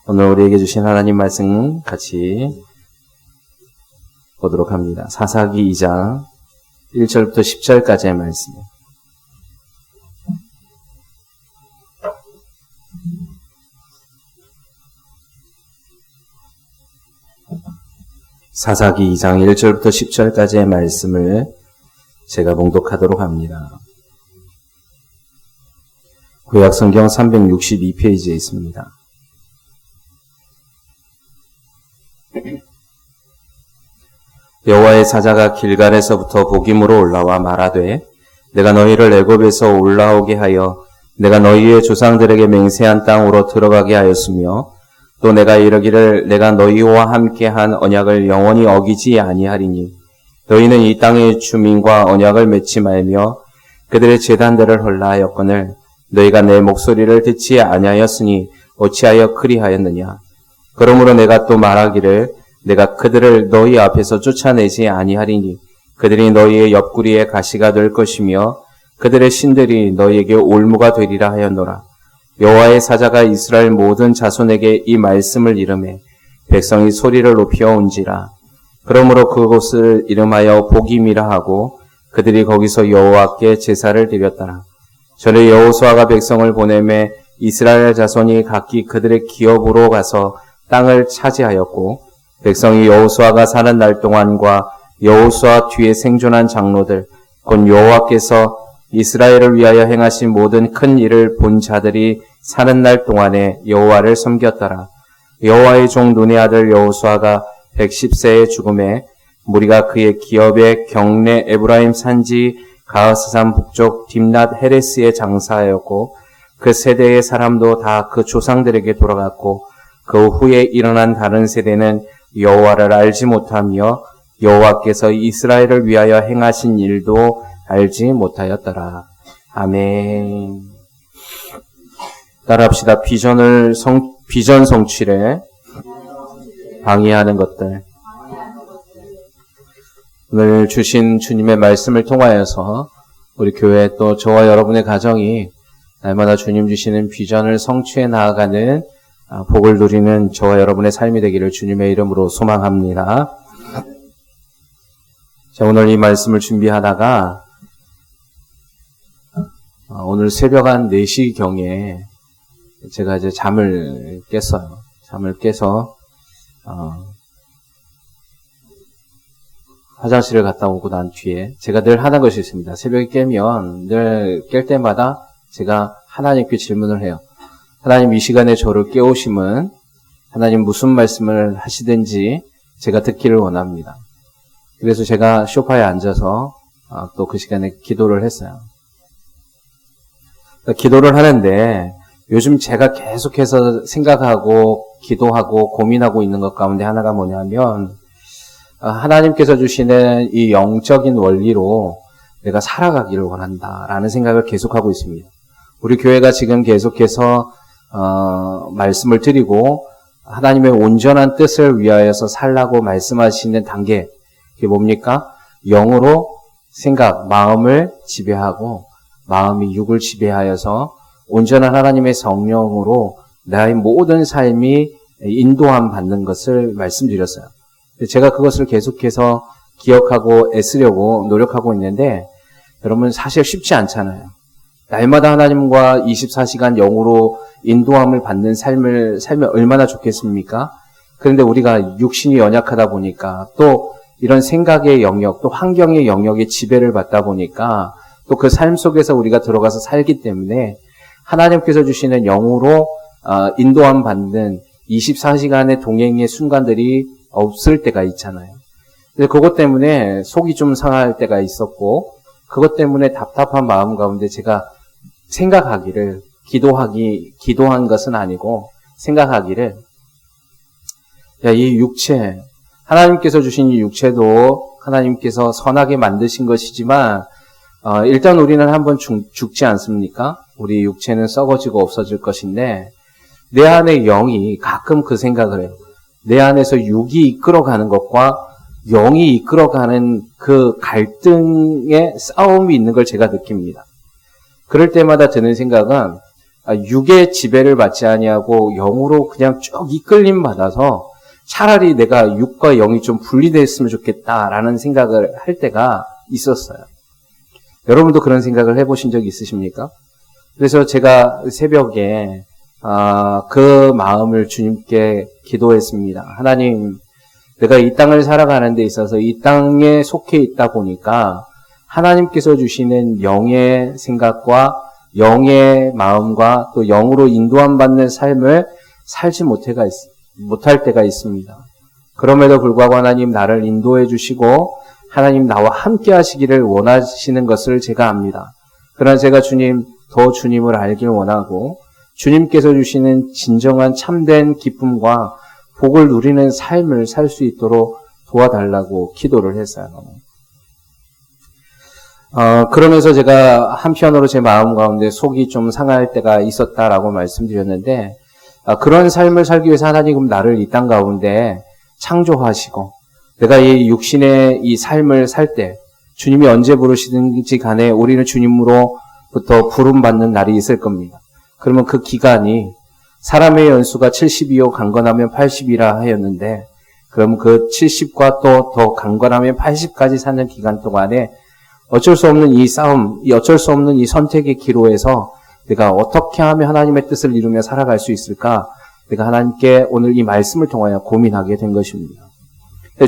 오늘 우리에게 주신 하나님 말씀 같이 보도록 합니다. 사사기 2장 1절부터 10절까지의 말씀. 사사기 2장 1절부터 10절까지의 말씀을 제가 봉독하도록 합니다. 구약성경 362페이지에 있습니다. 여호와의 사자가 길갈에서부터 복임으로 올라와 말하되 내가 너희를 애굽에서 올라오게 하여 내가 너희의 조상들에게 맹세한 땅으로 들어가게 하였으며 또 내가 이르기를 내가 너희와 함께한 언약을 영원히 어기지 아니하리니 너희는 이 땅의 주민과 언약을 맺지 말며 그들의 제단들을 헐라하였거늘 너희가 내 목소리를 듣지 아니하였으니 어찌하여 그리하였느냐. 그러므로 내가 또 말하기를 내가 그들을 너희 앞에서 쫓아내지 아니하리니 그들이 너희의 옆구리에 가시가 될 것이며 그들의 신들이 너희에게 올무가 되리라 하였노라. 여호와의 사자가 이스라엘 모든 자손에게 이 말씀을 이르매 백성이 소리를 높여 온지라. 그러므로 그곳을 이름하여 복임이라 하고 그들이 거기서 여호와께 제사를 드렸더라. 전에 여호수아가 백성을 보내매 이스라엘 자손이 각기 그들의 기업으로 가서 땅을 차지하였고 백성이 여호수아가 사는 날 동안과 여호수아 뒤에 생존한 장로들 곧 여호와께서 이스라엘을 위하여 행하신 모든 큰 일을 본 자들이 사는 날 동안에 여호와를 섬겼더라. 여호와의 종 눈의 아들 여호수아가 110세에 죽음에 무리가 그의 기업의 경내 에브라임 산지 가하스산 북쪽 딥낫 헤레스에 장사하였고 그 세대의 사람도 다 그 조상들에게 돌아갔고 그 후에 일어난 다른 세대는 여호와를 알지 못하며 여호와께서 이스라엘을 위하여 행하신 일도 알지 못하였더라. 아멘. 따라합시다. 비전 성취를 방해하는 것들. 오늘 주신 주님의 말씀을 통하여서 우리 교회 또 저와 여러분의 가정이 날마다 주님 주시는 비전을 성취해 나아가는 복을 누리는 저와 여러분의 삶이 되기를 주님의 이름으로 소망합니다. 자, 오늘 이 말씀을 준비하다가 오늘 새벽 한 4시경에 제가 이제 잠을 깼어요. 잠을 깨서 화장실을 갔다 오고 난 뒤에 제가 늘 하는 것이 있습니다. 새벽에 깨면 늘 깰 때마다 제가 하나님께 질문을 해요. 하나님, 이 시간에 저를 깨우심은 하나님 무슨 말씀을 하시든지 제가 듣기를 원합니다. 그래서 제가 소파에 앉아서 또 그 시간에 기도를 했어요. 기도를 하는데 요즘 제가 계속해서 생각하고 기도하고 고민하고 있는 것 가운데 하나가 뭐냐면 하나님께서 주시는 이 영적인 원리로 내가 살아가기를 원한다라는 생각을 계속하고 있습니다. 우리 교회가 지금 계속해서 말씀을 드리고 하나님의 온전한 뜻을 위하여서 살라고 말씀하시는 단계, 그게 뭡니까? 영으로 생각, 마음을 지배하고 마음이 육을 지배하여서 온전한 하나님의 성령으로 나의 모든 삶이 인도함 받는 것을 말씀드렸어요. 제가 그것을 계속해서 기억하고 애쓰려고 노력하고 있는데 여러분 사실 쉽지 않잖아요. 날마다 하나님과 24시간 영으로 인도함을 받는 삶을 살면 얼마나 좋겠습니까? 그런데 우리가 육신이 연약하다 보니까 또 이런 생각의 영역, 또 환경의 영역에 지배를 받다 보니까 또 그 삶 속에서 우리가 들어가서 살기 때문에 하나님께서 주시는 영으로 인도함 받는 24시간의 동행의 순간들이 없을 때가 있잖아요. 근데 그것 때문에 속이 좀 상할 때가 있었고 그것 때문에 답답한 마음 가운데 제가 생각하기를 기도한 것은 아니고 생각하기를 이 육체, 하나님께서 주신 이 육체도 하나님께서 선하게 만드신 것이지만 일단 우리는 한번 죽지 않습니까? 우리 육체는 썩어지고 없어질 것인데 내 안의 영이 가끔 그 생각을 해요. 내 안에서 육이 이끌어가는 것과 영이 이끌어가는 그 갈등의 싸움이 있는 걸 제가 느낍니다. 그럴 때마다 드는 생각은 육의 지배를 받지 아니하고 영으로 그냥 쭉 이끌림 받아서 차라리 내가 육과 영이 좀 분리됐으면 좋겠다라는 생각을 할 때가 있었어요. 여러분도 그런 생각을 해보신 적 있으십니까? 그래서 제가 새벽에 그 마음을 주님께 기도했습니다. 하나님, 내가 이 땅을 살아가는 데 있어서 이 땅에 속해 있다 보니까 하나님께서 주시는 영의 생각과 영의 마음과 또 영으로 인도함 받는 삶을 살지 못할 때가 있습니다. 그럼에도 불구하고 하나님 나를 인도해 주시고 하나님 나와 함께 하시기를 원하시는 것을 제가 압니다. 그러나 제가 더 주님을 알길 원하고 주님께서 주시는 진정한 참된 기쁨과 복을 누리는 삶을 살 수 있도록 도와달라고 기도를 했어요. 그러면서 제가 한편으로 제 마음 가운데 속이 좀 상할 때가 있었다라고 말씀드렸는데, 그런 삶을 살기 위해서 하나님은 나를 이 땅 가운데 창조하시고, 내가 이 육신의 이 삶을 살 때, 주님이 언제 부르시든지 간에 우리는 주님으로부터 부름받는 날이 있을 겁니다. 그러면 그 기간이 사람의 연수가 70이요 강건하면 80이라 하였는데, 그럼 그 70과 또 더 강건하면 80까지 사는 기간 동안에 어쩔 수 없는 이 싸움, 어쩔 수 없는 이 선택의 기로에서 내가 어떻게 하면 하나님의 뜻을 이루며 살아갈 수 있을까? 내가 하나님께 오늘 이 말씀을 통하여 고민하게 된 것입니다.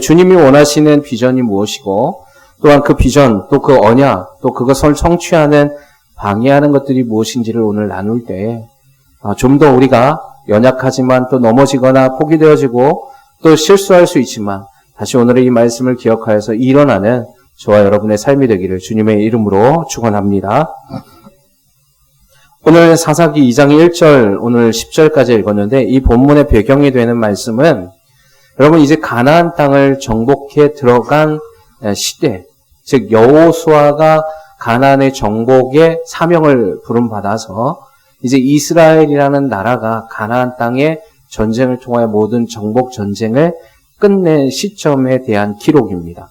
주님이 원하시는 비전이 무엇이고, 또한 그 비전, 또 그 언약, 또 그것을 성취하는 방해하는 것들이 무엇인지를 오늘 나눌 때에 좀 더 우리가 연약하지만 또 넘어지거나 포기되어지고 또 실수할 수 있지만 다시 오늘의 이 말씀을 기억하여서 일어나는 저와 여러분의 삶이 되기를 주님의 이름으로 축원합니다. 오늘 사사기 2장 1절 오늘 10절까지 읽었는데 이 본문의 배경이 되는 말씀은 여러분 이제 가나안 땅을 정복해 들어간 시대, 즉 여호수아가 가나안의 정복의 사명을 부름받아서 이제 이스라엘이라는 나라가 가나안 땅의 전쟁을 통하여 모든 정복 전쟁을 끝낸 시점에 대한 기록입니다.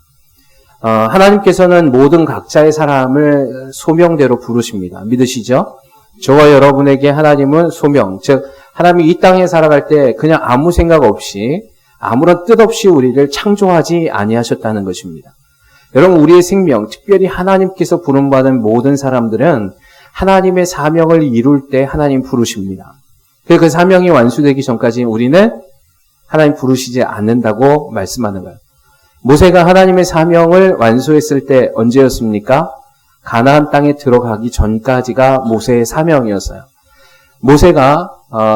하나님께서는 모든 각자의 사람을 소명대로 부르십니다. 믿으시죠? 저와 여러분에게 하나님은 소명, 즉 하나님이 이 땅에 살아갈 때 그냥 아무 생각 없이 아무런 뜻 없이 우리를 창조하지 아니하셨다는 것입니다. 여러분 우리의 생명, 특별히 하나님께서 부름받은 모든 사람들은 하나님의 사명을 이룰 때 하나님 부르십니다. 그 사명이 완수되기 전까지 우리는 하나님 부르시지 않는다고 말씀하는 거예요. 모세가 하나님의 사명을 완수했을 때 언제였습니까? 가나안 땅에 들어가기 전까지가 모세의 사명이었어요. 모세가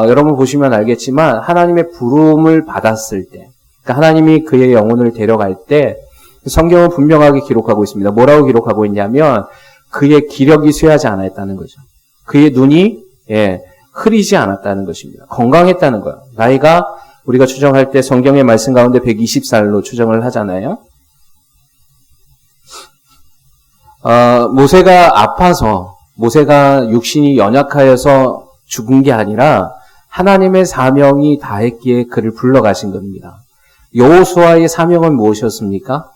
여러분 보시면 알겠지만 하나님의 부름을 받았을 때, 그러니까 하나님이 그의 영혼을 데려갈 때 성경은 분명하게 기록하고 있습니다. 뭐라고 기록하고 있냐면 그의 기력이 쇠하지 않았다는 거죠. 그의 눈이 흐리지 않았다는 것입니다. 건강했다는 거예요. 나이가 우리가 추정할 때 성경의 말씀 가운데 120살로 추정을 하잖아요. 모세가 아파서, 모세가 육신이 연약하여서 죽은 게 아니라 하나님의 사명이 다했기에 그를 불러가신 겁니다. 여호수아의 사명은 무엇이었습니까?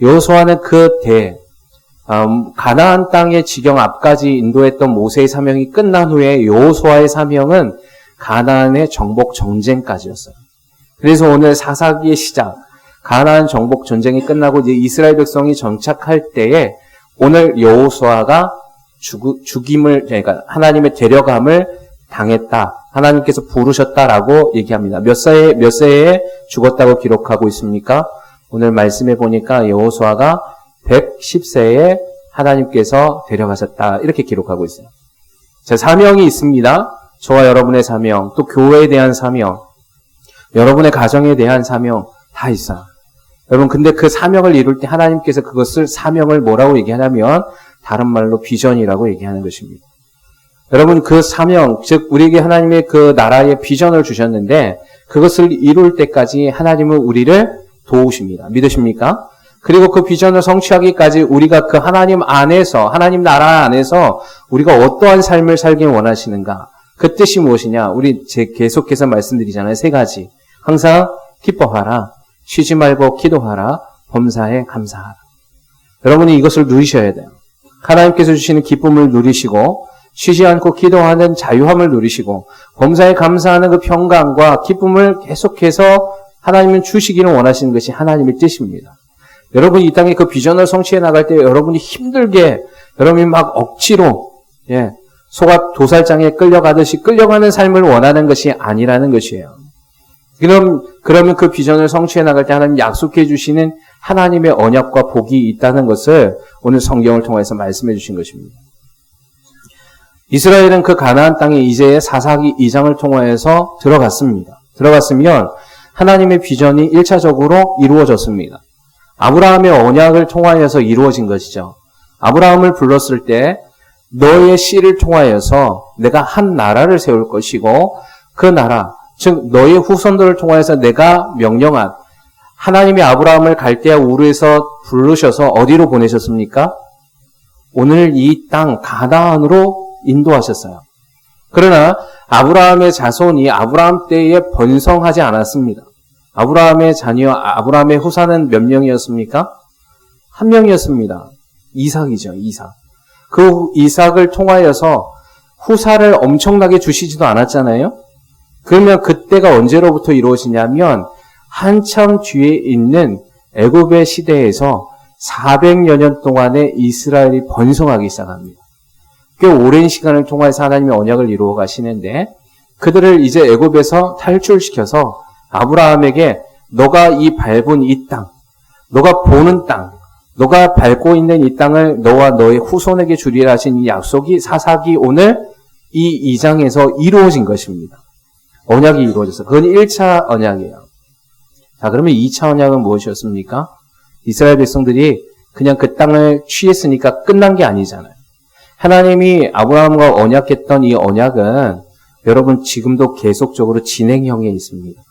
여호수아는 가나안 땅의 지경 앞까지 인도했던 모세의 사명이 끝난 후에 여호수아의 사명은 가나안의 정복 전쟁까지였어요. 그래서 오늘 사사기의 시작, 가나안 정복 전쟁이 끝나고 이제 이스라엘 백성이 정착할 때에 오늘 여호수아가 그러니까 하나님의 데려감을 당했다. 하나님께서 부르셨다라고 얘기합니다. 몇 세에 죽었다고 기록하고 있습니까? 오늘 말씀해 보니까 여호수아가 110세에 하나님께서 데려가셨다. 이렇게 기록하고 있어요. 자, 사명이 있습니다. 저와 여러분의 사명, 또 교회에 대한 사명, 여러분의 가정에 대한 사명 다 있어요. 여러분, 근데 그 사명을 이룰 때 하나님께서 그것을 사명을 뭐라고 얘기하냐면 다른 말로 비전이라고 얘기하는 것입니다. 여러분, 그 사명, 즉 우리에게 하나님의 그 나라의 비전을 주셨는데 그것을 이룰 때까지 하나님은 우리를 도우십니다. 믿으십니까? 그리고 그 비전을 성취하기까지 우리가 그 하나님 안에서, 하나님 나라 안에서 우리가 어떠한 삶을 살길 원하시는가? 그 뜻이 무엇이냐? 계속해서 말씀드리잖아요. 3가지. 항상 기뻐하라, 쉬지 말고 기도하라, 범사에 감사하라. 여러분이 이것을 누리셔야 돼요. 하나님께서 주시는 기쁨을 누리시고 쉬지 않고 기도하는 자유함을 누리시고 범사에 감사하는 그 평강과 기쁨을 계속해서 하나님은 주시기를 원하시는 것이 하나님의 뜻입니다. 여러분이 이 땅에 그 비전을 성취해 나갈 때 여러분이 힘들게 여러분이 막 억지로 소가 도살장에 끌려가듯이 끌려가는 삶을 원하는 것이 아니라는 것이에요. 그러면 그 비전을 성취해 나갈 때 하나님 약속해 주시는 하나님의 언약과 복이 있다는 것을 오늘 성경을 통해서 말씀해 주신 것입니다. 이스라엘은 그 가나안 땅에 이제 사사기 2장을 통하여서 들어갔으면 하나님의 비전이 1차적으로 이루어졌습니다. 아브라함의 언약을 통하여서 이루어진 것이죠. 아브라함을 불렀을 때 너의 씨를 통하여서 내가 한 나라를 세울 것이고 그 나라, 즉 너의 후손들을 통하여서 내가 명령한 하나님이 아브라함을 갈대아 우르에서 부르셔서 어디로 보내셨습니까? 오늘 이 땅 가나안으로 인도하셨어요. 그러나 아브라함의 자손이 아브라함 때에 번성하지 않았습니다. 아브라함의 자녀, 아브라함의 후사는 몇 명이었습니까? 한 명이었습니다. 이삭이죠, 이삭. 그 이삭을 통하여서 후사를 엄청나게 주시지도 않았잖아요. 그러면 그때가 언제로부터 이루어지냐면 한참 뒤에 있는 애굽의 시대에서 400여 년 동안에 이스라엘이 번성하기 시작합니다. 꽤 오랜 시간을 통해서 하나님의 언약을 이루어 가시는데 그들을 이제 애굽에서 탈출시켜서 아브라함에게 너가 이 밟은 이 땅, 너가 보는 땅, 너가 밟고 있는 이 땅을 너와 너의 후손에게 주리라 하신 이 약속이 사사기 오늘 이 2장에서 이루어진 것입니다. 언약이 이루어졌어요. 그건 1차 언약이에요. 자, 그러면 2차 언약은 무엇이었습니까? 이스라엘 백성들이 그냥 그 땅을 취했으니까 끝난 게 아니잖아요. 하나님이 아브라함과 언약했던 이 언약은 여러분 지금도 계속적으로 진행형에 있습니다.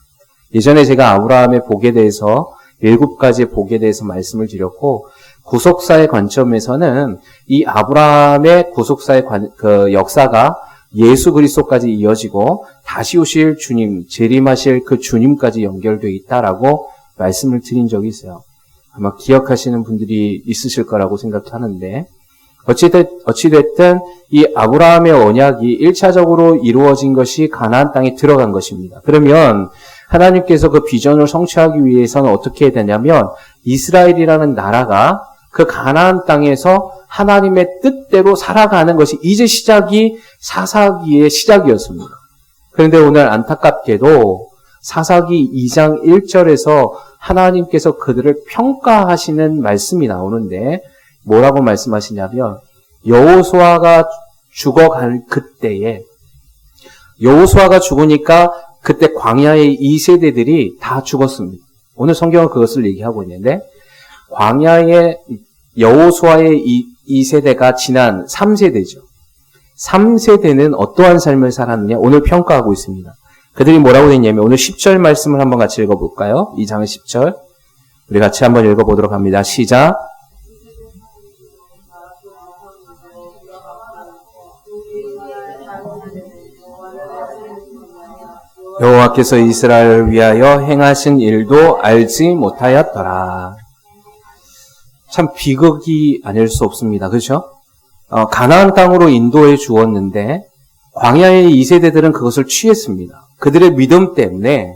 예전에 제가 아브라함의 복에 대해서 7가지 복에 대해서 말씀을 드렸고 구속사의 관점에서는 이 아브라함의 구속사의 그 역사가 예수 그리스도까지 이어지고 다시 오실 주님, 재림하실 그 주님까지 연결되어 있다라고 말씀을 드린 적이 있어요. 아마 기억하시는 분들이 있으실 거라고 생각하는데 어찌됐든 이 아브라함의 언약이 1차적으로 이루어진 것이 가나안 땅에 들어간 것입니다. 그러면 하나님께서 그 비전을 성취하기 위해서는 어떻게 해야 되냐면 이스라엘이라는 나라가 그 가나안 땅에서 하나님의 뜻대로 살아가는 것이 이제 시작이 사사기의 시작이었습니다. 그런데 오늘 안타깝게도 사사기 2장 1절에서 하나님께서 그들을 평가하시는 말씀이 나오는데 뭐라고 말씀하시냐면 여호수아가 죽어갈 그때에 여호수아가 죽으니까 그때 광야의 2세대들이 다 죽었습니다. 오늘 성경은 그것을 얘기하고 있는데 광야의 여호수아의 2세대가 지난 3세대죠. 3세대는 어떠한 삶을 살았느냐 오늘 평가하고 있습니다. 그들이 뭐라고 했냐면 오늘 10절 말씀을 한번 같이 읽어볼까요? 2장 10절 우리 같이 한번 읽어보도록 합니다. 시작. 여호와께서 이스라엘을 위하여 행하신 일도 알지 못하였더라. 참 비극이 아닐 수 없습니다. 그렇죠? 가나안 땅으로 인도해 주었는데 광야의 2세대들은 그것을 취했습니다. 그들의 믿음 때문에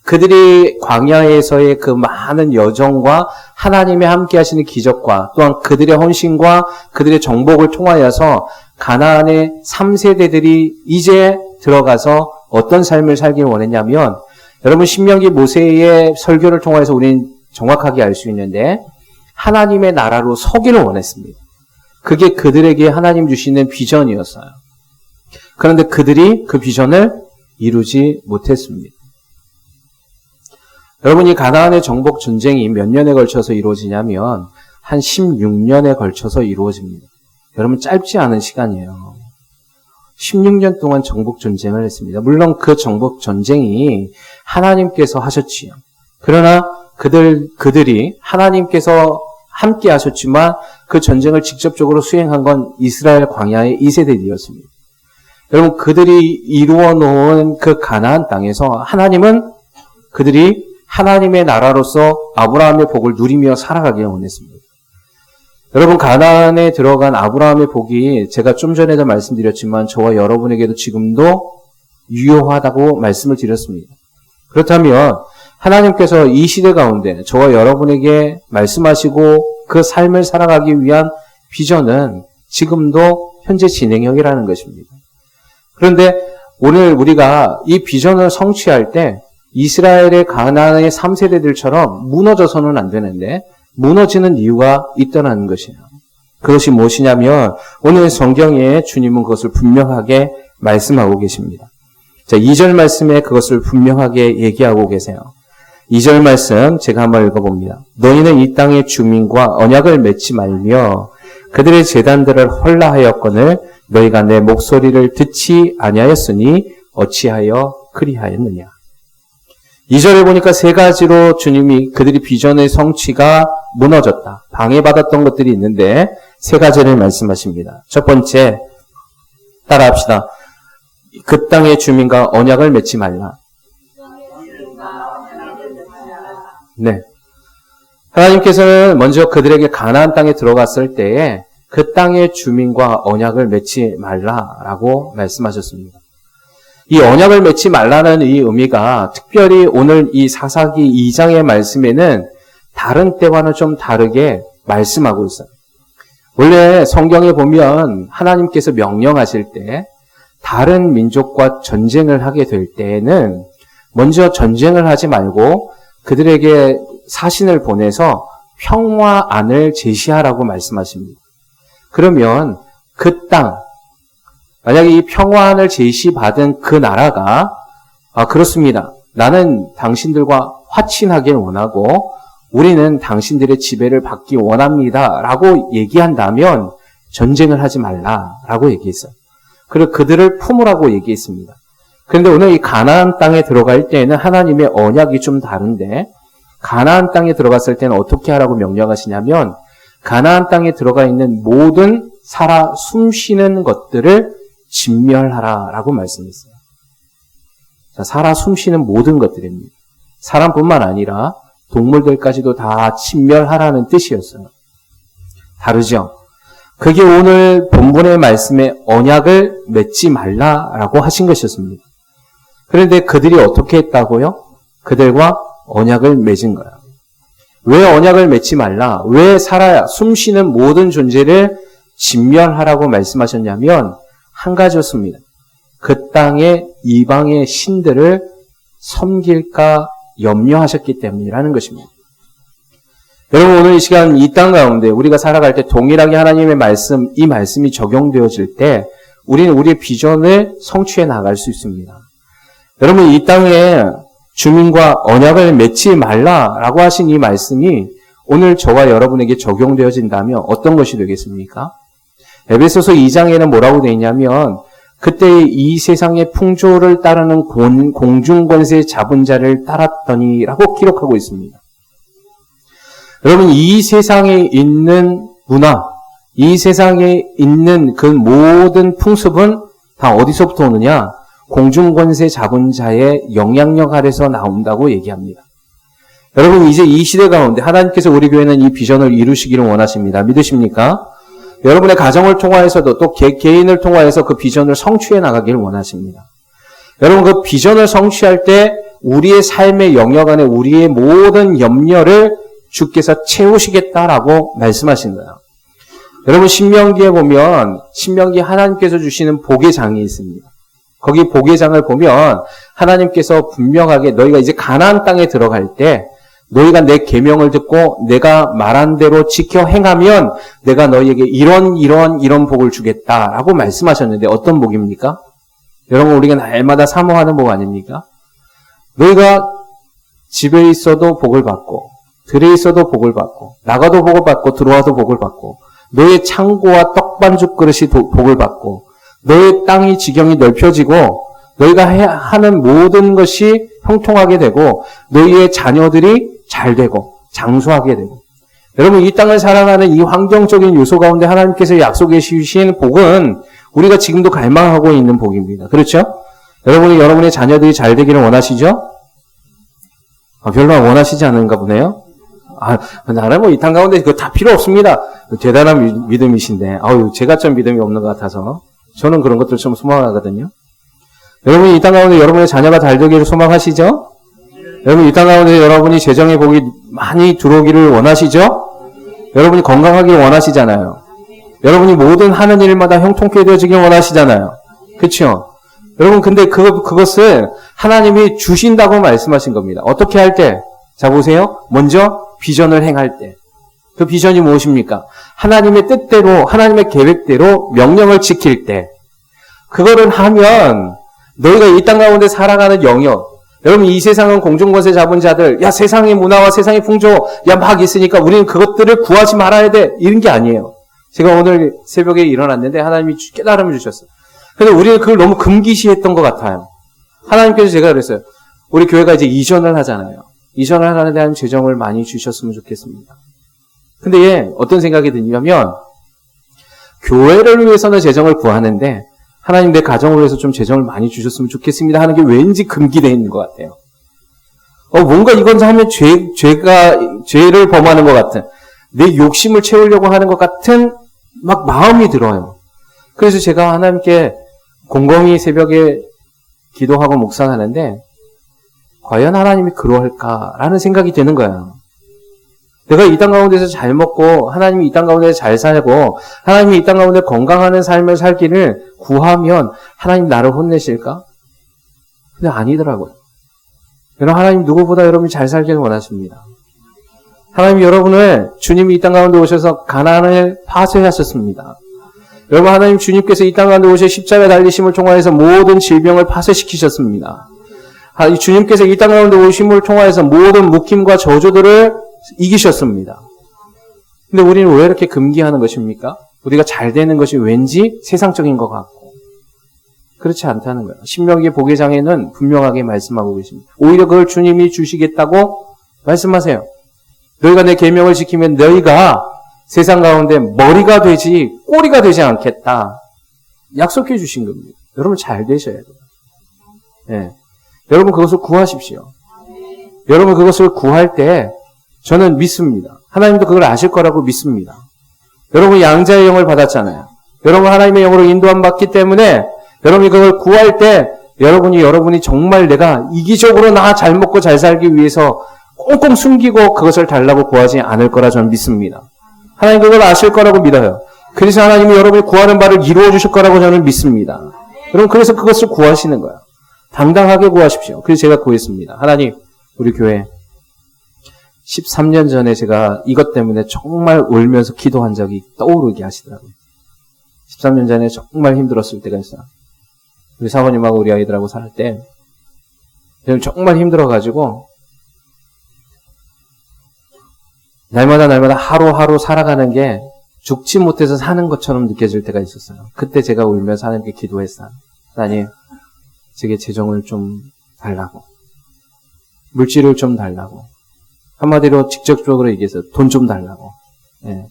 그들이 광야에서의 그 많은 여정과 하나님의 함께 하시는 기적과 또한 그들의 헌신과 그들의 정복을 통하여서 가나안의 3세대들이 이제 들어가서 어떤 삶을 살길 원했냐면 여러분 신명기 모세의 설교를 통해서 우리는 정확하게 알 수 있는데 하나님의 나라로 서기를 원했습니다. 그게 그들에게 하나님 주시는 비전이었어요. 그런데 그들이 그 비전을 이루지 못했습니다. 여러분 이 가나안의 정복 전쟁이 몇 년에 걸쳐서 이루어지냐면 한 16년에 걸쳐서 이루어집니다. 여러분 짧지 않은 시간이에요. 16년 동안 정복 전쟁을 했습니다. 물론 그 정복 전쟁이 하나님께서 하셨지요. 그러나 그들이 하나님께서 함께 하셨지만 그 전쟁을 직접적으로 수행한 건 이스라엘 광야의 2세대들이었습니다. 여러분 그들이 이루어 놓은 그 가나안 땅에서 하나님은 그들이 하나님의 나라로서 아브라함의 복을 누리며 살아가기를 원했습니다. 여러분, 가나안에 들어간 아브라함의 복이 제가 좀 전에도 말씀드렸지만 저와 여러분에게도 지금도 유효하다고 말씀을 드렸습니다. 그렇다면 하나님께서 이 시대 가운데 저와 여러분에게 말씀하시고 그 삶을 살아가기 위한 비전은 지금도 현재 진행형이라는 것입니다. 그런데 오늘 우리가 이 비전을 성취할 때 이스라엘의 가나안의 3세대들처럼 무너져서는 안 되는데 무너지는 이유가 있다는 것이에요. 그것이 무엇이냐면 오늘 성경에 주님은 그것을 분명하게 말씀하고 계십니다. 자, 2절 말씀에 그것을 분명하게 얘기하고 계세요. 2절 말씀 제가 한번 읽어봅니다. 너희는 이 땅의 주민과 언약을 맺지 말며 그들의 제단들을 헐라하였거늘 너희가 내 목소리를 듣지 아니하였으니 어찌하여 그리하였느냐. 2절에 보니까 세 가지로 주님이 그들이 비전의 성취가 무너졌다, 방해받았던 것들이 있는데 세 가지를 말씀하십니다. 첫 번째, 따라합시다. 그 땅의 주민과 언약을 맺지 말라. 네. 하나님께서는 먼저 그들에게 가나안 땅에 들어갔을 때에 그 땅의 주민과 언약을 맺지 말라라고 말씀하셨습니다. 이 언약을 맺지 말라는 이 의미가 특별히 오늘 이 사사기 2장의 말씀에는 다른 때와는 좀 다르게 말씀하고 있어요. 원래 성경에 보면 하나님께서 명령하실 때 다른 민족과 전쟁을 하게 될 때에는 먼저 전쟁을 하지 말고 그들에게 사신을 보내서 평화안을 제시하라고 말씀하십니다. 그러면 그 땅, 만약에 이 평화안을 제시받은 그 나라가 그렇습니다. 나는 당신들과 화친하길 원하고 우리는 당신들의 지배를 받기 원합니다. 라고 얘기한다면 전쟁을 하지 말라라고 얘기했어요. 그리고 그들을 품으라고 얘기했습니다. 그런데 오늘 이 가나안 땅에 들어갈 때에는 하나님의 언약이 좀 다른데 가나안 땅에 들어갔을 때는 어떻게 하라고 명령하시냐면 가나안 땅에 들어가 있는 모든 살아 숨쉬는 것들을 진멸하라라고 말씀했어요. 자, 살아 숨쉬는 모든 것들입니다. 사람뿐만 아니라 동물들까지도 다 진멸하라는 뜻이었어요. 다르죠? 그게 오늘 본문의 말씀에 언약을 맺지 말라라고 하신 것이었습니다. 그런데 그들이 어떻게 했다고요? 그들과 언약을 맺은 거야. 왜 언약을 맺지 말라? 왜 살아야 숨쉬는 모든 존재를 진멸하라고 말씀하셨냐면 한 가지였습니다. 그 땅의 이방의 신들을 섬길까 염려하셨기 때문이라는 것입니다. 여러분, 오늘 이 시간 이 땅 가운데 우리가 살아갈 때 동일하게 하나님의 말씀, 이 말씀이 적용되어질 때 우리는 우리의 비전을 성취해 나갈 수 있습니다. 여러분, 이 땅에 주민과 언약을 맺지 말라라고 하신 이 말씀이 오늘 저와 여러분에게 적용되어진다면 어떤 것이 되겠습니까? 에베소서 2장에는 뭐라고 되어 있냐면 그때 이 세상의 풍조를 따르는 공중권세 잡은 자를 따랐더니라고 기록하고 있습니다. 여러분, 이 세상에 있는 문화, 이 세상에 있는 그 모든 풍습은 다 어디서부터 오느냐? 공중권세 잡은 자의 영향력 아래서 나온다고 얘기합니다. 여러분, 이제 이 시대 가운데 하나님께서 우리 교회는 이 비전을 이루시기를 원하십니다. 믿으십니까? 여러분의 가정을 통하여서도 또 개인을 통하여서 그 비전을 성취해 나가기를 원하십니다. 여러분, 그 비전을 성취할 때 우리의 삶의 영역 안에 우리의 모든 염려를 주께서 채우시겠다라고 말씀하신 거예요. 여러분, 신명기에 보면 신명기 하나님께서 주시는 복의 장이 있습니다. 거기 복의 장을 보면 하나님께서 분명하게 너희가 이제 가나안 땅에 들어갈 때 너희가 내 계명을 듣고 내가 말한 대로 지켜 행하면 내가 너희에게 이런 복을 주겠다라고 말씀하셨는데 어떤 복입니까? 여러분, 우리가 날마다 사모하는 복 아닙니까? 너희가 집에 있어도 복을 받고 들에 있어도 복을 받고 나가도 복을 받고 들어와도 복을 받고 너의 창고와 떡반죽 그릇이 복을 받고 너의 땅이 지경이 넓혀지고 너희가 하는 모든 것이 형통하게 되고 너희의 자녀들이 잘 되고 장수하게 되고. 여러분, 이 땅을 살아가는 이 환경적인 요소 가운데 하나님께서 약속해 주신 복은 우리가 지금도 갈망하고 있는 복입니다. 그렇죠? 여러분이 여러분의 자녀들이 잘 되기를 원하시죠? 별로 원하시지 않은가 보네요. 나는 이 땅 가운데 그거 다 필요 없습니다. 대단한 믿음이신데, 제가 좀 믿음이 없는 것 같아서 저는 그런 것들 좀 소망하거든요. 여러분이 이 땅 가운데 여러분의 자녀가 잘 되기를 소망하시죠? 여러분 이 땅 가운데 여러분이 재정의 복이 많이 들어오기를 원하시죠? 여러분이 건강하길 원하시잖아요. 여러분이 모든 하는 일마다 형통케 되어지길 원하시잖아요. 그렇죠? 여러분 근데 그것을 하나님이 주신다고 말씀하신 겁니다. 어떻게 할 때? 자 보세요. 먼저 비전을 행할 때. 그 비전이 무엇입니까? 하나님의 뜻대로 하나님의 계획대로 명령을 지킬 때. 그거를 하면 너희가 이 땅 가운데 살아가는 영역, 여러분 이 세상은 공중권세 잡은 자들, 야 세상의 문화와 세상의 풍조, 야 막 있으니까 우리는 그것들을 구하지 말아야 돼. 이런 게 아니에요. 제가 오늘 새벽에 일어났는데 하나님이 깨달음을 주셨어요. 근데 우리는 그걸 너무 금기시했던 것 같아요. 하나님께서 제가 그랬어요. 우리 교회가 이제 이전을 하잖아요. 이전을 하는데 하나님 재정을 많이 주셨으면 좋겠습니다. 근데 어떤 생각이 드냐면 교회를 위해서는 재정을 구하는데 하나님 내 가정을 위해서 좀 재정을 많이 주셨으면 좋겠습니다 하는 게 왠지 금기되어 있는 것 같아요. 뭔가 이건 하면 죄를 범하는 것 같은, 내 욕심을 채우려고 하는 것 같은 막 마음이 들어요. 그래서 제가 하나님께 곰곰이 새벽에 기도하고 묵상하는데 과연 하나님이 그러할까라는 생각이 드는 거예요. 내가 이 땅 가운데서 잘 먹고 하나님이 이 땅 가운데서 잘 살고 하나님이 이 땅 가운데 건강하는 삶을 살기를 구하면 하나님 나를 혼내실까? 근데 아니더라고요. 여러분 하나님 누구보다 여러분이 잘 살기를 원하십니다. 하나님 여러분을 주님이 이 땅 가운데 오셔서 가난을 파쇄하셨습니다. 여러분 하나님 주님께서 이 땅 가운데 오셔 십자가에 달리심을 통하여서 모든 질병을 파쇄시키셨습니다. 주님께서 이 땅 가운데 오심을 통하여서 모든 묶임과 저주들을 이기셨습니다. 근데 우리는 왜 이렇게 금기하는 것입니까? 우리가 잘 되는 것이 왠지 세상적인 것 같고 그렇지 않다는 거예요. 신명기 보계장에는 분명하게 말씀하고 계십니다. 오히려 그걸 주님이 주시겠다고 말씀하세요. 너희가 내 계명을 지키면 너희가 세상 가운데 머리가 되지 꼬리가 되지 않겠다. 약속해 주신 겁니다. 여러분 잘 되셔야 돼요. 네. 여러분 그것을 구하십시오. 여러분 그것을 구할 때 저는 믿습니다. 하나님도 그걸 아실 거라고 믿습니다. 여러분 양자의 영을 받았잖아요. 여러분 하나님의 영으로 인도함 받기 때문에 여러분이 그걸 구할 때 여러분이 정말 내가 이기적으로 나 잘 먹고 잘 살기 위해서 꽁꽁 숨기고 그것을 달라고 구하지 않을 거라 저는 믿습니다. 하나님 그걸 아실 거라고 믿어요. 그래서 하나님이 여러분이 구하는 바를 이루어 주실 거라고 저는 믿습니다. 여러분 그래서 그것을 구하시는 거예요. 당당하게 구하십시오. 그래서 제가 구했습니다. 하나님 우리 교회 13년 전에 제가 이것 때문에 정말 울면서 기도한 적이 떠오르게 하시더라고요. 13년 전에 정말 힘들었을 때가 있어요. 우리 사모님하고 우리 아이들하고 살 때 정말 힘들어가지고 날마다 하루하루 살아가는 게 죽지 못해서 사는 것처럼 느껴질 때가 있었어요. 그때 제가 울면서 하나님께 기도했어요. 하나님 제게 재정을 좀 달라고, 물질을 좀 달라고, 한마디로 직접적으로 얘기해서 돈 좀 달라고. 예.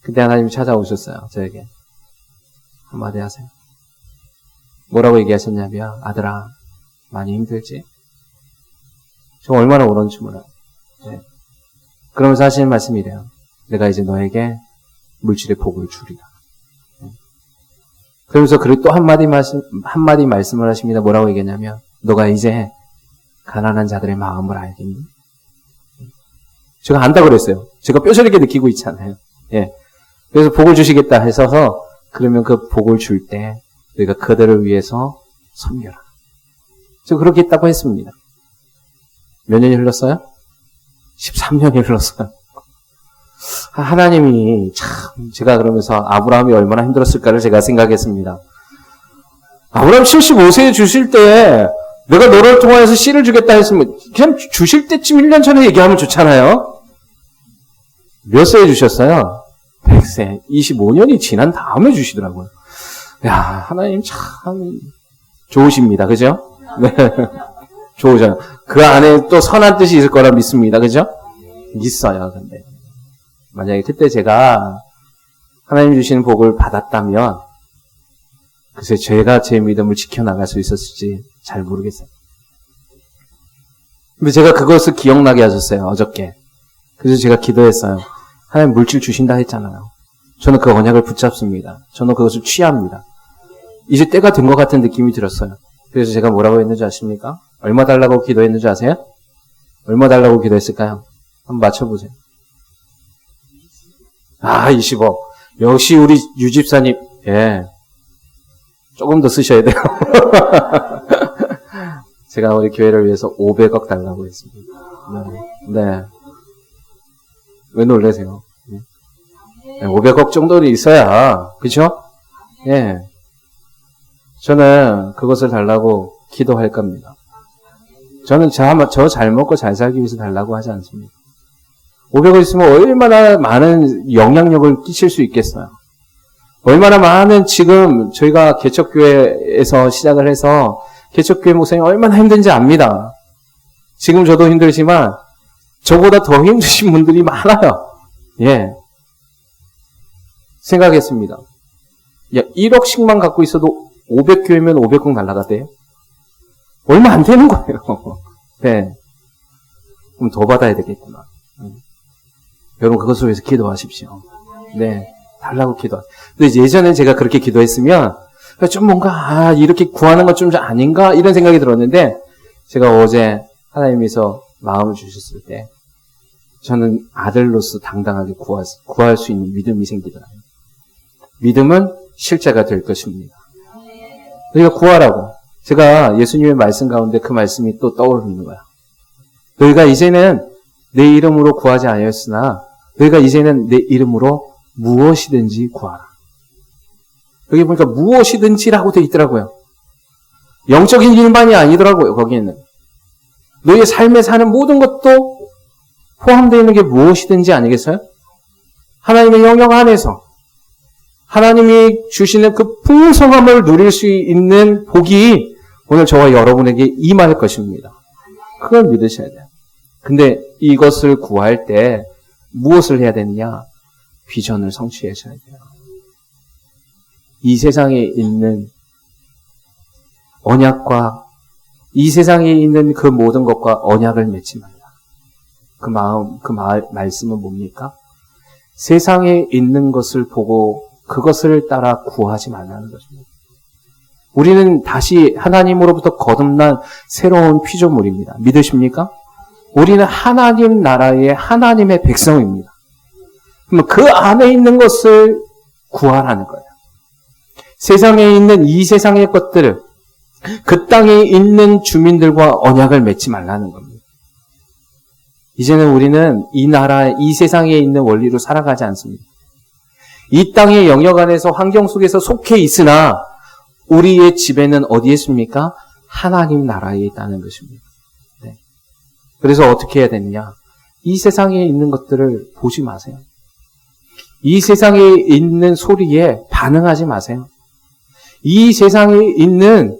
그때 하나님이 찾아오셨어요. 저에게 한마디 하세요. 뭐라고 얘기하셨냐면 아들아 많이 힘들지? 저 얼마나 울었는지 몰라요. 예. 그러면서 하시는 말씀이 이래요. 내가 이제 너에게 물질의 복을 주리라. 예. 그러면서 그리고 또 한마디 말씀을 하십니다. 뭐라고 얘기했냐면 너가 이제 가난한 자들의 마음을 알겠니? 제가 안다고 그랬어요. 제가 뼈저리게 느끼고 있잖아요. 예. 그래서 복을 주시겠다 해서 그러면 그 복을 줄 때 너희가 그들을 위해서 섬겨라. 제가 그렇게 했다고 했습니다. 몇 년이 흘렀어요? 13년이 흘렀어요. 하나님이 참 제가 그러면서 아브라함이 얼마나 힘들었을까를 제가 생각했습니다. 아브라함 75세에 주실 때 내가 너를 통하여서 씨를 주겠다 했으면 그냥 주실 때쯤 1년 전에 얘기하면 좋잖아요. 몇 세에 주셨어요? 100세. 25년이 지난 다음에 주시더라고요. 야, 하나님 참 좋으십니다. 그죠? 네. 좋으잖아요. 그 안에 또 선한 뜻이 있을 거라 믿습니다. 그죠? 있어요. 근데 만약에 그때 제가 하나님 주시는 복을 받았다면 글쎄 제가 제 믿음을 지켜나갈 수 있었을지 잘 모르겠어요. 근데 제가 그것을 기억나게 하셨어요. 어저께. 그래서 제가 기도했어요. 하나님 물질 주신다 했잖아요. 저는 그 언약을 붙잡습니다. 저는 그것을 취합니다. 이제 때가 된 것 같은 느낌이 들었어요. 그래서 제가 뭐라고 했는지 아십니까? 얼마 달라고 기도했는지 아세요? 얼마 달라고 기도했을까요? 한번 맞춰보세요. 20억. 역시 우리 유집사님, 예. 조금 더 쓰셔야 돼요. 제가 우리 교회를 위해서 500억 달라고 했습니다. 네. 왜 놀라세요? 네. 500억 정도는 있어야, 그죠? 예. 저는 그것을 달라고 기도할 겁니다. 저는 저 잘 먹고 잘 살기 위해서 달라고 하지 않습니다. 500억 있으면 얼마나 많은 영향력을 끼칠 수 있겠어요. 얼마나 많은 지금 저희가 개척교회에서 시작을 해서 개척교회 목사님 얼마나 힘든지 압니다. 지금 저도 힘들지만 저보다 더 힘드신 분들이 많아요. 예. 생각했습니다. 야, 1억씩만 갖고 있어도 500교회면 500억 날라가대요. 얼마 안 되는 거예요. 네. 그럼 더 받아야 되겠구나. 여러분 그것을 위해서 기도하십시오. 네. 달라고 기도하세요. 근데 예전에 제가 그렇게 기도했으면 좀 뭔가 이렇게 구하는 건 좀 아닌가 이런 생각이 들었는데 제가 어제 하나님께서 마음을 주셨을 때 저는 아들로서 당당하게 구할 수 있는 믿음이 생기더라고요. 믿음은 실제가 될 것입니다. 너희가 구하라고. 제가 예수님의 말씀 가운데 그 말씀이 또 떠오르는 거야. 너희가 이제는 내 이름으로 구하지 아니었으나 너희가 이제는 내 이름으로 무엇이든지 구하라. 여기 보니까 무엇이든지라고 되어 있더라고요. 영적인 일만이 아니더라고요. 거기에는. 너희의 삶에 사는 모든 것도 포함되어 있는 게 무엇이든지 아니겠어요? 하나님의 영역 안에서 하나님이 주시는 그 풍성함을 누릴 수 있는 복이 오늘 저와 여러분에게 임할 것입니다. 그걸 믿으셔야 돼요. 근데 이것을 구할 때 무엇을 해야 되느냐? 비전을 성취하셔야 돼요. 이 세상에 있는 언약과 이 세상에 있는 그 모든 것과 언약을 맺지 말라. 말씀은 뭡니까? 세상에 있는 것을 보고 그것을 따라 구하지 말라는 것입니다. 우리는 다시 하나님으로부터 거듭난 새로운 피조물입니다. 믿으십니까? 우리는 하나님 나라의 하나님의 백성입니다. 그러면 그 안에 있는 것을 구하라는 거예요. 세상에 있는 이 세상의 것들을 그 땅에 있는 주민들과 언약을 맺지 말라는 겁니다. 이제는 우리는 이 나라, 이 세상에 있는 원리로 살아가지 않습니다. 이 땅의 영역 안에서 환경 속에서 속해 있으나 우리의 지배는 어디에 있습니까? 하나님 나라에 있다는 것입니다. 네. 그래서 어떻게 해야 되느냐? 이 세상에 있는 것들을 보지 마세요. 이 세상에 있는 소리에 반응하지 마세요. 이 세상에 있는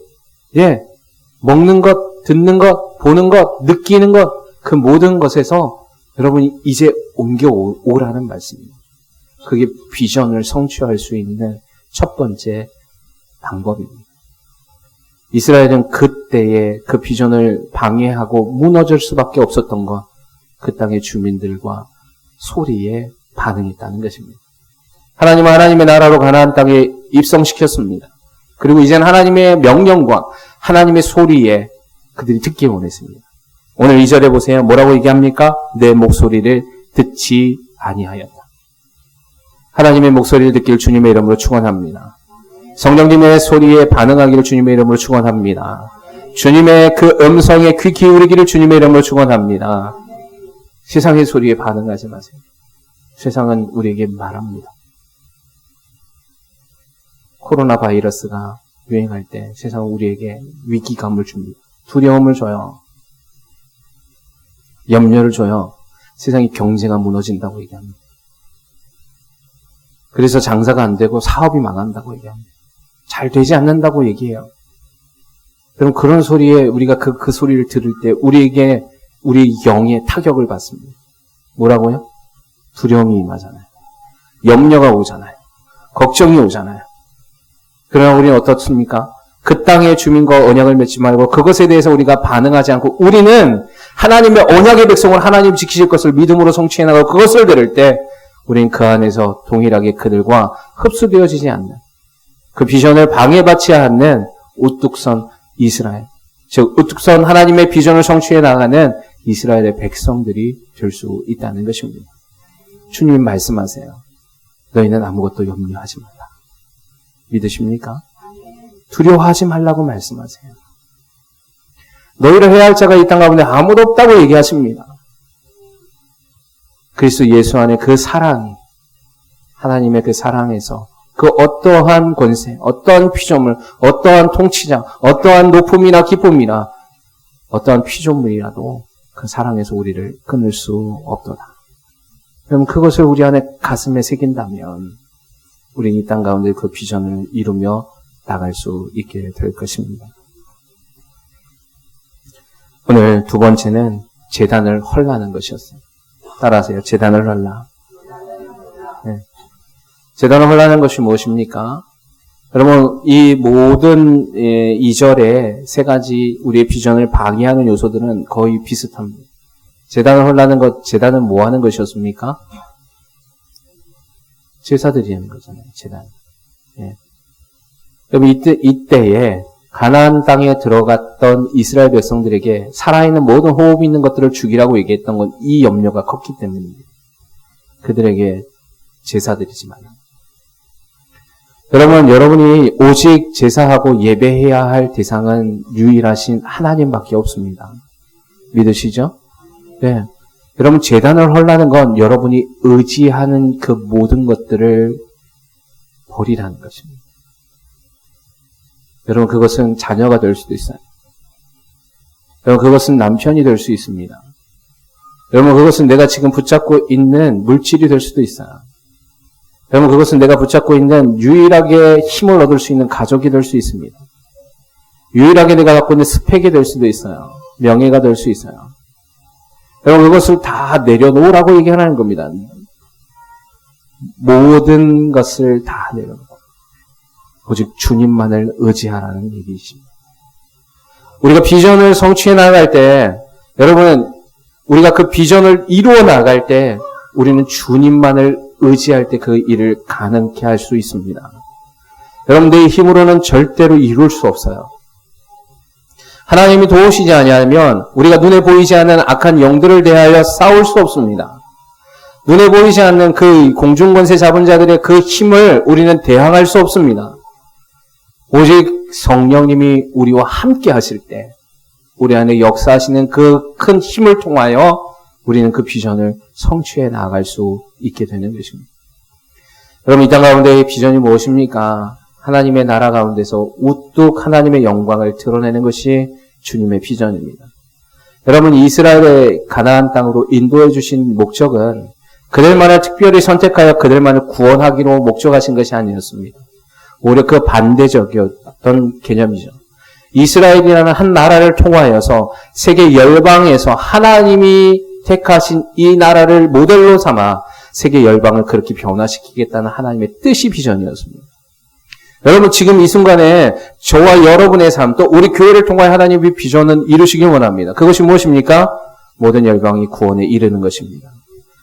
먹는 것, 듣는 것, 보는 것, 느끼는 것, 그 모든 것에서 여러분이 이제 옮겨오라는 말씀입니다. 그게 비전을 성취할 수 있는 첫 번째 방법입니다. 이스라엘은 그때에 그 비전을 방해하고 무너질 수밖에 없었던 것, 그 땅의 주민들과 소리에 반응했다는 것입니다. 하나님은 하나님의 나라로 가나안 땅에 입성시켰습니다. 그리고 이제는 하나님의 명령과 하나님의 소리에 그들이 듣기 원했습니다. 오늘 2절에 보세요. 뭐라고 얘기합니까? 내 목소리를 듣지 아니하였다. 하나님의 목소리를 듣길 주님의 이름으로 축원합니다. 성령님의 소리에 반응하기를 주님의 이름으로 축원합니다. 주님의 그 음성에 귀 기울이기를 주님의 이름으로 축원합니다. 세상의 소리에 반응하지 마세요. 세상은 우리에게 말합니다. 코로나 바이러스가 유행할 때 세상은 우리에게 위기감을 줍니다. 두려움을 줘요. 염려를 줘요. 세상의 경제가 무너진다고 얘기합니다. 그래서 장사가 안 되고 사업이 망한다고 얘기합니다. 잘 되지 않는다고 얘기해요. 그럼 그런 소리에 우리가 그 소리를 들을 때 우리에게 우리 영의 타격을 받습니다. 뭐라고요? 두려움이 임하잖아요. 염려가 오잖아요. 걱정이 오잖아요. 그러나 우리는 어떻습니까? 그 땅의 주민과 언약을 맺지 말고 그것에 대해서 우리가 반응하지 않고 우리는 하나님의 언약의 백성을 하나님 지키실 것을 믿음으로 성취해 나가고 그것을 들을 때 우린 그 안에서 동일하게 그들과 흡수되어지지 않는, 그 비전을 방해받지 않는 우뚝 선 이스라엘, 즉 우뚝 선 하나님의 비전을 성취해 나가는 이스라엘의 백성들이 될 수 있다는 것입니다. 주님이 말씀하세요. 너희는 아무것도 염려하지 말라. 믿으십니까? 두려워하지 말라고 말씀하세요. 너희를 해야 할 자가 이 땅 가운데 아무도 없다고 얘기하십니다. 그리스도 예수 안에 그 사랑이, 하나님의 그 사랑에서 그 어떠한 권세, 어떠한 피조물, 어떠한 통치자, 어떠한 높음이나 기쁨이나 어떠한 피조물이라도 그 사랑에서 우리를 끊을 수 없도다. 그럼 그것을 우리 안에 가슴에 새긴다면 우리는 이 땅 가운데 그 비전을 이루며 나갈 수 있게 될 것입니다. 오늘 두 번째는 제단을 헐라는 것이었어요. 따라하세요. 제단을 헐라. 네. 제단을 헐라는 것이 무엇입니까? 여러분, 이 모든 2절에 세 가지 우리의 비전을 방해하는 요소들은 거의 비슷합니다. 제단을 헐라는 것, 제단은 뭐 하는 것이었습니까? 제사 드리는 거잖아요, 제단. 예. 그럼 이때에 가나안 땅에 들어갔던 이스라엘 백성들에게 살아있는 모든 호흡이 있는 것들을 죽이라고 얘기했던 건 이 염려가 컸기 때문입니다. 그들에게 제사 드리지 말라. 여러분이 오직 제사하고 예배해야 할 대상은 유일하신 하나님밖에 없습니다. 믿으시죠? 네. 여러분, 제단을 헐라는 건 여러분이 의지하는 그 모든 것들을 버리라는 것입니다. 여러분, 그것은 자녀가 될 수도 있어요. 여러분, 그것은 남편이 될 수 있습니다. 여러분, 그것은 내가 지금 붙잡고 있는 물질이 될 수도 있어요. 여러분, 그것은 내가 붙잡고 있는 유일하게 힘을 얻을 수 있는 가족이 될 수 있습니다. 유일하게 내가 갖고 있는 스펙이 될 수도 있어요. 명예가 될 수 있어요. 여러분, 그것을 다 내려놓으라고 얘기하는 겁니다. 모든 것을 다 내려놓고 오직 주님만을 의지하라는 얘기이십니다. 우리가 비전을 성취해 나갈 때, 여러분은 우리가 그 비전을 이루어 나갈 때 우리는 주님만을 의지할 때 그 일을 가능케 할 수 있습니다. 여러분, 내 힘으로는 절대로 이룰 수 없어요. 하나님이 도우시지 아니하면 우리가 눈에 보이지 않는 악한 영들을 대하여 싸울 수 없습니다. 눈에 보이지 않는 그 공중권세 잡은 자들의 그 힘을 우리는 대항할 수 없습니다. 오직 성령님이 우리와 함께 하실 때 우리 안에 역사하시는 그 큰 힘을 통하여 우리는 그 비전을 성취해 나아갈 수 있게 되는 것입니다. 여러분, 이 땅 가운데의 비전이 무엇입니까? 하나님의 나라 가운데서 우뚝 하나님의 영광을 드러내는 것이 주님의 비전입니다. 여러분, 이스라엘의 가나안 땅으로 인도해 주신 목적은 그들만을 특별히 선택하여 그들만을 구원하기로 목적하신 것이 아니었습니다. 오히려 그 반대적이었던 개념이죠. 이스라엘이라는 한 나라를 통하여서 세계 열방에서 하나님이 택하신 이 나라를 모델로 삼아 세계 열방을 그렇게 변화시키겠다는 하나님의 뜻이 비전이었습니다. 여러분, 지금 이 순간에 저와 여러분의 삶, 또 우리 교회를 통하여 하나님의 비전은 이루시길 원합니다. 그것이 무엇입니까? 모든 열방이 구원에 이르는 것입니다.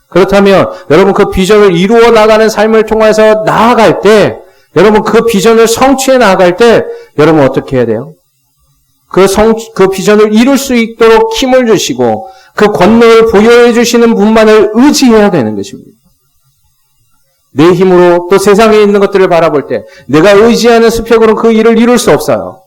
그렇다면 여러분, 그 비전을 이루어 나가는 삶을 통해서 나아갈 때, 여러분, 그 비전을 성취해 나아갈 때 여러분 어떻게 해야 돼요? 그 비전을 이룰 수 있도록 힘을 주시고 그 권능을 부여해 주시는 분만을 의지해야 되는 것입니다. 내 힘으로 또 세상에 있는 것들을 바라볼 때 내가 의지하는 스펙으로 그 일을 이룰 수 없어요.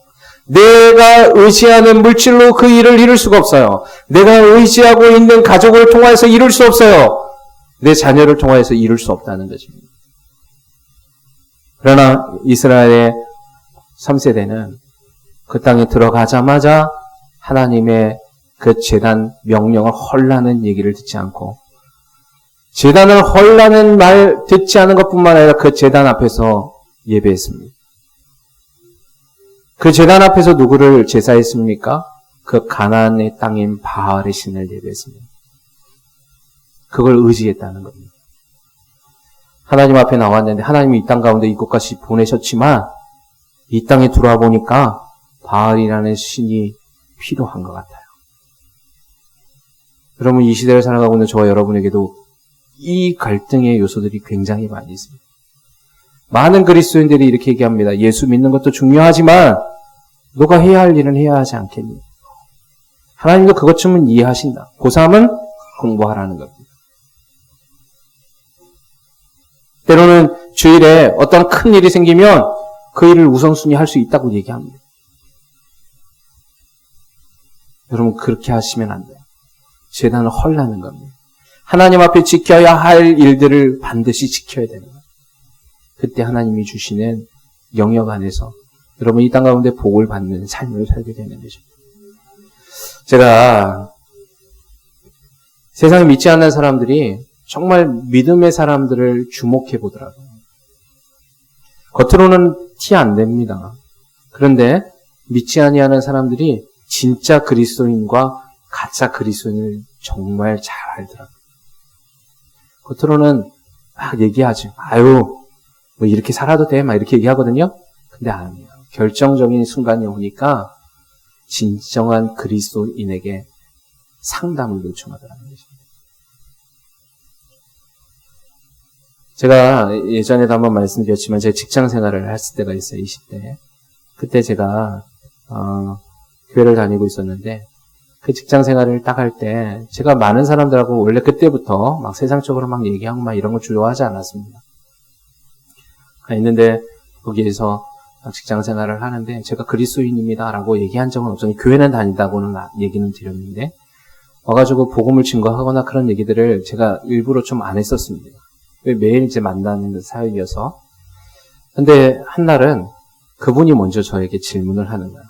내가 의지하는 물질로 그 일을 이룰 수가 없어요. 내가 의지하고 있는 가족을 통해서 이룰 수 없어요. 내 자녀를 통해서 이룰 수 없다는 것입니다. 그러나 이스라엘의 3세대는 그 땅에 들어가자마자 하나님의 그 제단 명령을 헐라는 얘기를 듣지 않고 제단을 헐라는 말 듣지 않은 것뿐만 아니라 그 제단 앞에서 예배했습니다. 그 제단 앞에서 누구를 제사했습니까? 그 가나안의 땅인 바알의 신을 예배했습니다. 그걸 의지했다는 겁니다. 하나님 앞에 나왔는데 하나님이 이 땅 가운데 이곳까지 보내셨지만 이 땅에 들어와 보니까 바알이라는 신이 필요한 것 같아요. 여러분, 이 시대를 살아가고 있는 저와 여러분에게도 이 갈등의 요소들이 굉장히 많이 있습니다. 많은 그리스도인들이 이렇게 얘기합니다. 예수 믿는 것도 중요하지만 너가 해야 할 일은 해야 하지 않겠니? 하나님도 그것쯤은 이해하신다. 고3은 공부하라는 겁니다. 때로는 주일에 어떤 큰 일이 생기면 그 일을 우선순위 할 수 있다고 얘기합니다. 여러분 그렇게 하시면 안 돼요. 재단은 헐나는 겁니다. 하나님 앞에 지켜야 할 일들을 반드시 지켜야 되는 거예요. 그때 하나님이 주시는 영역 안에서 여러분 이 땅 가운데 복을 받는 삶을 살게 되는 거죠. 제가 세상에 믿지 않는 사람들이 정말 믿음의 사람들을 주목해 보더라고요. 겉으로는 티 안 냅니다. 그런데 믿지 아니하는 사람들이 진짜 그리스도인과 가짜 그리스도인을 정말 잘 알더라고요. 겉으로는 막 얘기하죠. 아유, 뭐 이렇게 살아도 돼? 막 이렇게 얘기하거든요. 근데 아니에요. 결정적인 순간이 오니까 진정한 그리스도인에게 상담을 요청하더라는 거죠. 제가 예전에도 한번 말씀드렸지만 제 직장 생활을 했을 때가 있어요. 20대. 그때 제가 교회를 다니고 있었는데 그 직장 생활을 딱 할 때 제가 많은 사람들하고 원래 그때부터 막 세상적으로 막 얘기하고 막 이런 거 좋아하지 않았습니다. 있는데 거기에서 직장 생활을 하는데 제가 그리스도인입니다라고 얘기한 적은 없었는데 교회는 다닌다고는 얘기는 드렸는데 와가지고 복음을 증거하거나 그런 얘기들을 제가 일부러 좀 안 했었습니다. 매일 이제 만나는 사이여서. 근데 한날은 그분이 먼저 저에게 질문을 하는 거예요.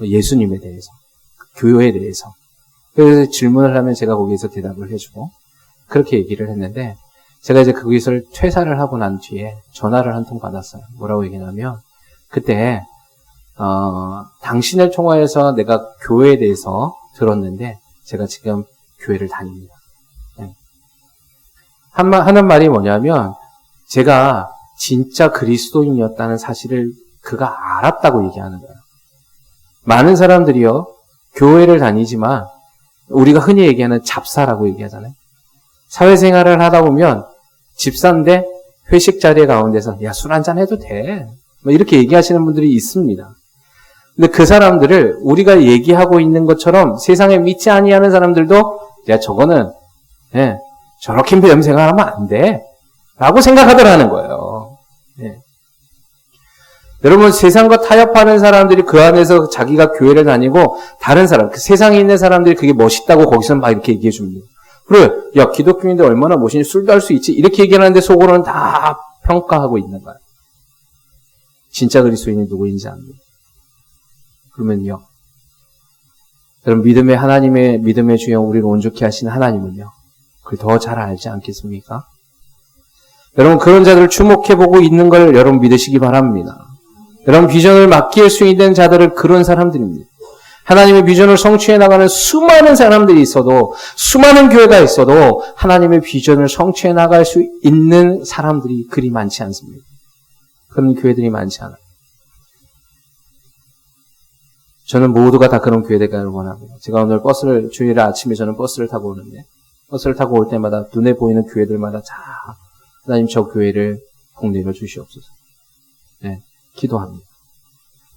예수님에 대해서, 교회에 대해서. 그래서 질문을 하면 제가 거기서 대답을 해주고 그렇게 얘기를 했는데 제가 이제 거기서 퇴사를 하고 난 뒤에 전화를 한 통 받았어요. 뭐라고 얘기냐면 그때 당신을 통하여서 내가 교회에 대해서 들었는데 제가 지금 교회를 다닙니다. 네. 하는 말이 뭐냐면 제가 진짜 그리스도인이었다는 사실을 그가 알았다고 얘기하는 거예요. 많은 사람들이요 교회를 다니지만 우리가 흔히 얘기하는 잡사라고 얘기하잖아요. 사회생활을 하다 보면 집사인데 회식 자리에 가운데서 야, 술 한잔 해도 돼. 뭐 이렇게 얘기하시는 분들이 있습니다. 근데 그 사람들을 우리가 얘기하고 있는 것처럼 세상에 믿지 아니하는 사람들도 야, 저거는 저렇게 염색을 하면 안 돼. 라고 생각하더라는 거예요. 네. 여러분 세상과 타협하는 사람들이 그 안에서 자기가 교회를 다니고 다른 사람, 그 세상에 있는 사람들이 그게 멋있다고 거기서 막 이렇게 얘기해 줍니다. 그래, 야 기독교인데 얼마나 멋있니? 술도 할 수 있지? 이렇게 얘기하는데 속으로는 다 평가하고 있는 거야. 진짜 그리스도인이 누구인지 압니다. 그러면요, 여러분 믿음의 하나님의 믿음의 주영 우리를 온전케 하신 하나님은요, 그걸 더 잘 알지 않겠습니까? 여러분 그런 자들을 주목해보고 있는 걸 여러분 믿으시기 바랍니다. 여러분 비전을 맡길 수 있는 자들은 그런 사람들입니다. 하나님의 비전을 성취해 나가는 수많은 사람들이 있어도 수많은 교회가 있어도 하나님의 비전을 성취해 나갈 수 있는 사람들이 그리 많지 않습니다. 그런 교회들이 많지 않아요. 저는 모두가 다 그런 교회 되기를 원합니다. 제가 오늘 주일 아침에 저는 버스를 타고 오는데 버스를 타고 올 때마다 눈에 보이는 교회들마다 다 하나님 저 교회를 복 내려 주시옵소서. 네, 기도합니다.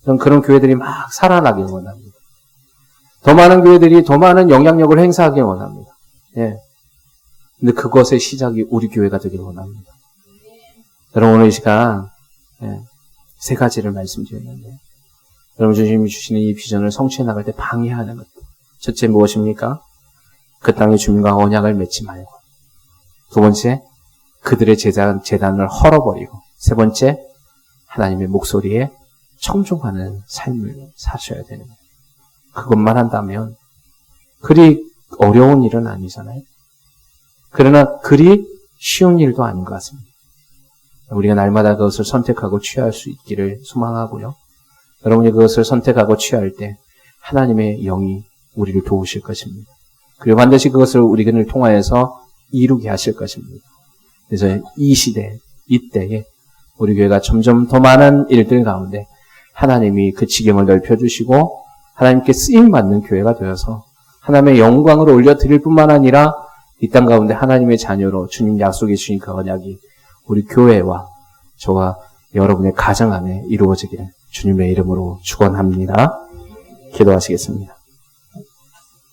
저는 그런 교회들이 막 살아나길 원합니다. 더 많은 교회들이 더 많은 영향력을 행사하길 원합니다. 예. 근데 그것의 시작이 우리 교회가 되길 원합니다. 여러분 오늘 이 시간 세 가지를 말씀드렸는데 여러분 주님이 주시는 이 비전을 성취해 나갈 때 방해하는 것. 첫째 무엇입니까? 그 땅의 주민과 언약을 맺지 말고. 두 번째, 그들의 재단을 헐어버리고. 세 번째, 하나님의 목소리에 청종하는 삶을 사셔야 되는 거예요. 그것만 한다면 그리 어려운 일은 아니잖아요. 그러나 그리 쉬운 일도 아닌 것 같습니다. 우리가 날마다 그것을 선택하고 취할 수 있기를 소망하고요. 여러분이 그것을 선택하고 취할 때 하나님의 영이 우리를 도우실 것입니다. 그리고 반드시 그것을 우리를 통하여서 이루게 하실 것입니다. 그래서 이 시대, 이때에 우리 교회가 점점 더 많은 일들 가운데 하나님이 그 지경을 넓혀주시고 하나님께 쓰임받는 교회가 되어서 하나님의 영광을 올려드릴 뿐만 아니라 이 땅 가운데 하나님의 자녀로 주님 약속해 주신 그 언약이 우리 교회와 저와 여러분의 가정 안에 이루어지길 주님의 이름으로 축원합니다. 기도하시겠습니다.